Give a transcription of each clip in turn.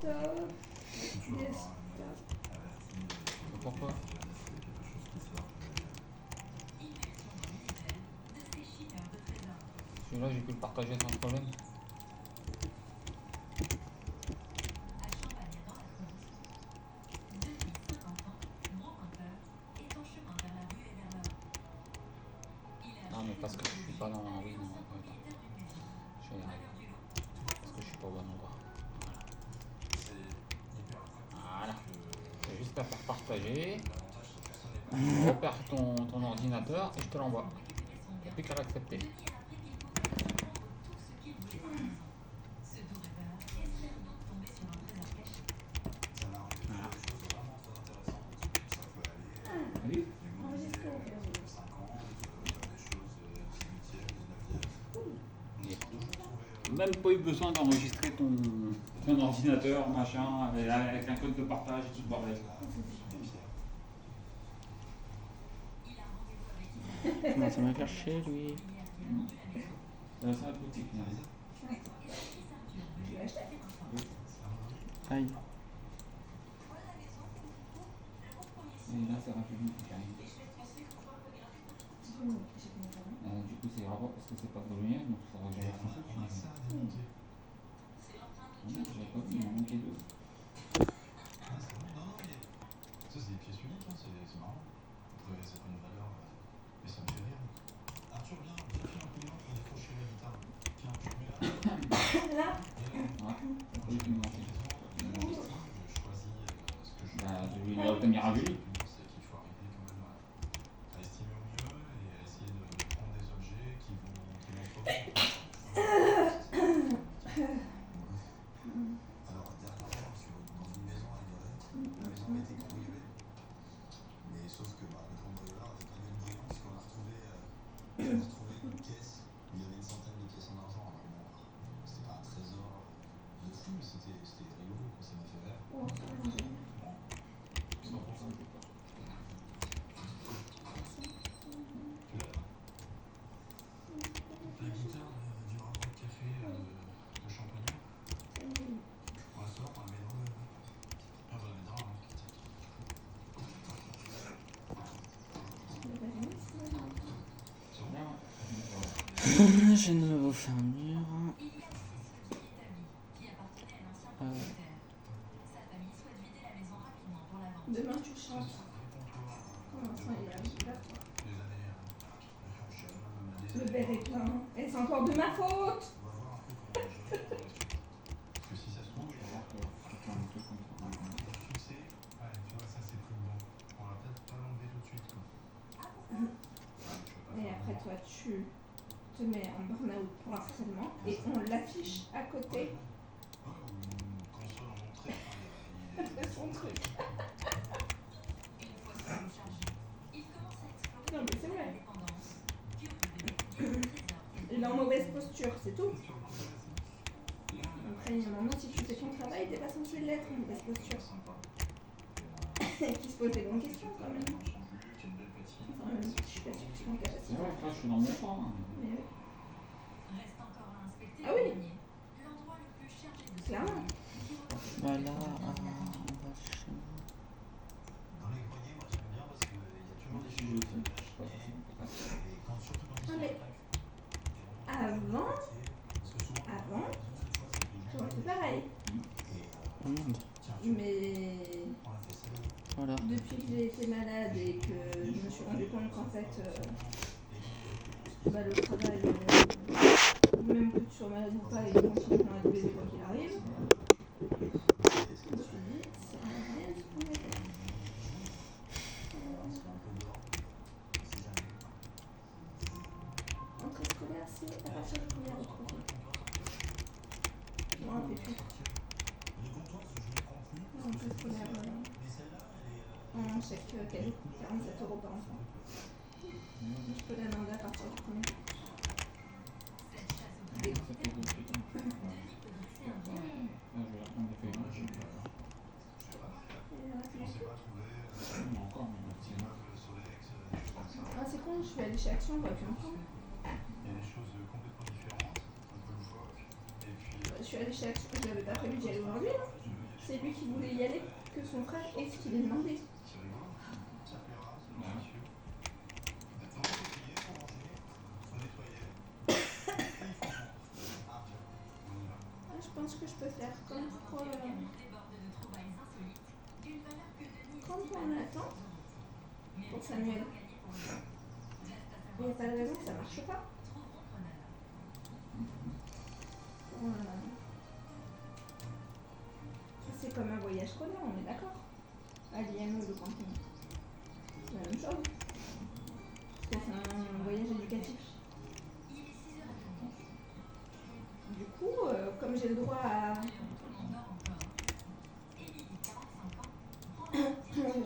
Desktop. Pourquoi? Celui-là, j'ai pu le partager sans problème. Ah, mais parce que je suis pas dans... Oui, non, attends. Je vais y arriver. Parce que je suis pas au bon endroit. Voilà. C'est juste à faire partager. Tu repères ton ordinateur et je te l'envoie. Il n'y a plus qu'à l'accepter. Oui. Même pas eu besoin d'enregistrer ton ordinateur, machin, avec un code de partage et tout le bordel. Comment ça m'a caché lui? C'est la boutique. Aïe. Et là, c'est rapidement qui arrive. Du coup, c'est rapport parce que c'est pas volumière, donc ça va gérer ça. J'avais pas vu, il m'en manquait deux. Ça, c'est des pièces uniques, c'est marrant. Ça prend une valeur, mais ça me fait rire. Arthur, viens faire un coup de main pour décrocher la guitare. Tiens, tu mets là. Là. Oui, il me manquait. Je choisis ce que je veux. Bah, je vais l'obtenir à Julie. C'est qu'il faut arriver quand même à estimer au mieux et à essayer de prendre des objets qui vont trop Alors, dernièrement, je suis dans une maison à Lorette. La maison a été cambriolée. Mais sauf que le cambrioleur avait pas eu de brillant parce qu'on a retrouvé une caisse où il y avait une centaine de pièces en argent. Alors bon, c'était pas un trésor de fou, mais c'était rigolo, ça m'a fait rire. La guitare du Hard Rock Café de Champagnat. On la sort, on la met dans le... Ah, on la mettra, hein. Je ne me refais un mur. Demain tu chantes. Comment ça il arrive là? Le verre est plein. Et c'est encore de ma faute. Parce que si ça se trouve, je vais voir que fixé. Ouais, tu vois, ça c'est plus bon. On va peut-être pas l'enlever tout de suite, quoi. Et après toi tu te mets en burn-out pour harcèlement et on l'affiche à côté. Console en entrée. De son truc. Non mais c'est vrai. Il est en mauvaise posture, c'est tout. Après, il y a un moment, si tu fais ton travail, t'es pas censé l'être en mauvaise posture. Qui se pose des bonnes questions quand même. Enfin, je suis pas sûre que tu es en capacité. C'est vrai, là, je suis dans mon champ. Mais oui. Ah oui. Clairement. Voilà. Dans les greniers, moi j'aime bien parce qu'il y a toujours des choses. Et quand, surtout quand Ah mais avant, c'est pareil. Oh merde. Mais Voilà. depuis que j'ai été malade et que je me suis rendu compte qu'en fait, le travail, même que tu sois malade ou pas, il continue à te baiser quoi qu'il arrive. Je me suis dit, c'est un rien de se prendre la tête. Entrée scolaire, c'est à partir de combien de profil? Je m'en rappelle plus. Entrée scolaire, en chèque cadeau, 47 € par enfant. Je peux la demander à partir du premier. Ah c'est con, je suis allée chez Action, on va plus me prendre. Il y a des choses complètement différentes, un peu loufoques. Et puis. Je suis allée chez Action, je l'avais pas prévu d'y aller aujourd'hui. c'est lui qui voulait y aller, que son frère, est-ce qu'il est demandé? Ah, je pense que je peux faire comme pour Nathan, pour Samuel. Il n'y a pas de raison que ça marche pas. C'est comme un voyage scolaire, on est d'accord. À l'IME de camping. C'est la même chose. Parce que c'est un voyage éducatif. Du coup, comme j'ai le droit à...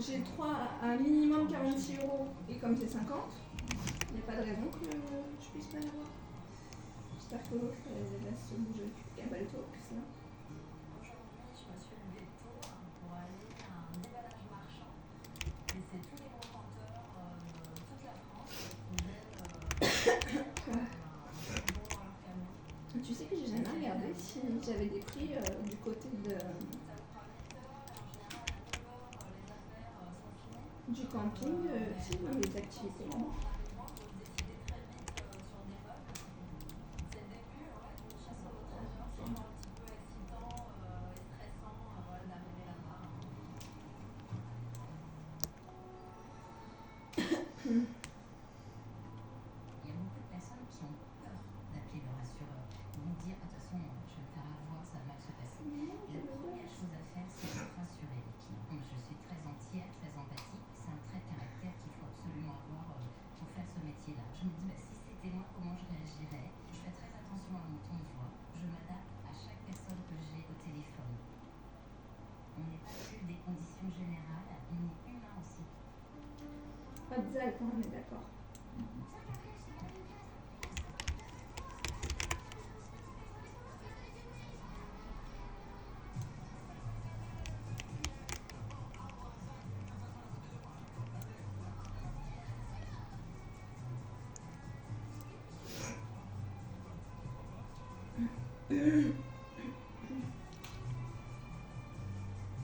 j'ai le droit à un minimum 46 €, et comme c'est 50, il n'y a pas de raison que je puisse pas l'avoir. J'espère que l'autre laisse se bouger le cul, qu'elle va le tour, puis sinon. Aujourd'hui, je me suis levée tôt pour aller à un déballage marchand. Et c'est tous les gros compteurs de toute la France qui viennent bon dans leur camion. Tu sais que j'ai jamais regardé si j'avais des prix du côté de... du camping, si dans les activités. Il y a beaucoup de personnes qui ont peur d'appeler leur assureur. Ils vont dire, de toute façon, je vais me faire avoir, ça va mal se passer. La première chose à faire, c'est de rassurer l'équipe. Je suis très entière, très empathique. C'est un trait de caractère qu'il faut absolument avoir pour faire ce métier-là. Je me dis, si c'était moi, comment je réagirais? Je fais très attention à mon ton de voix. Je m'adapte à chaque personne que j'ai au téléphone. On n'est pas que des conditions générales, on est humain aussi. Pas de zèle, on est d'accord.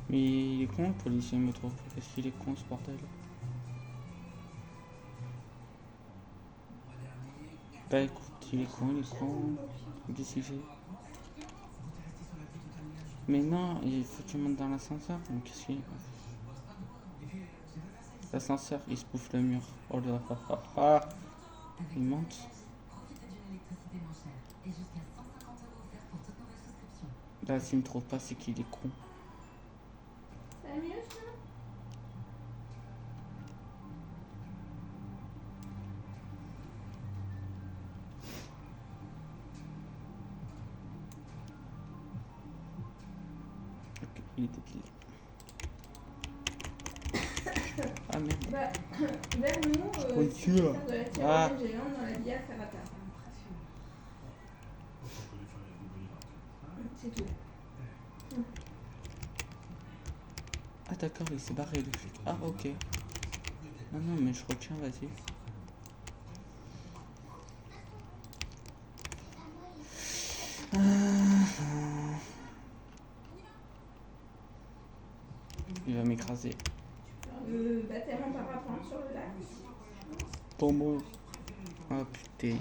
Mais il est con le policier, me trouve. Qu'est-ce qu'il est con ce bordel? Bah écoute, il est con. Qu'est-ce qu'il fait? Mais non, il faut que tu montes dans l'ascenseur. Mais qu'est-ce qu'il... L'ascenseur, il se bouffe le mur. Oh là, il monte. Profitez d'une électricité moins chère et jusqu'à 150 € offerts pour toute nouvelle souscription. Là, s'il me trouve pas, c'est qu'il est con. Ça va mieux, ça? Ok, il est débile. Ah merde. Bah, vers nous, Oui, si tu tu veux as. faire de la Ah. tyrolienne géante dans la Via Ferrata. C'est tout. Ah d'accord, il s'est barré le flic. Ah ok. Non, non, mais je retiens, vas-y. Il va m'écraser. Le baptême en parapente sur le lac. Bonbon. Ah putain.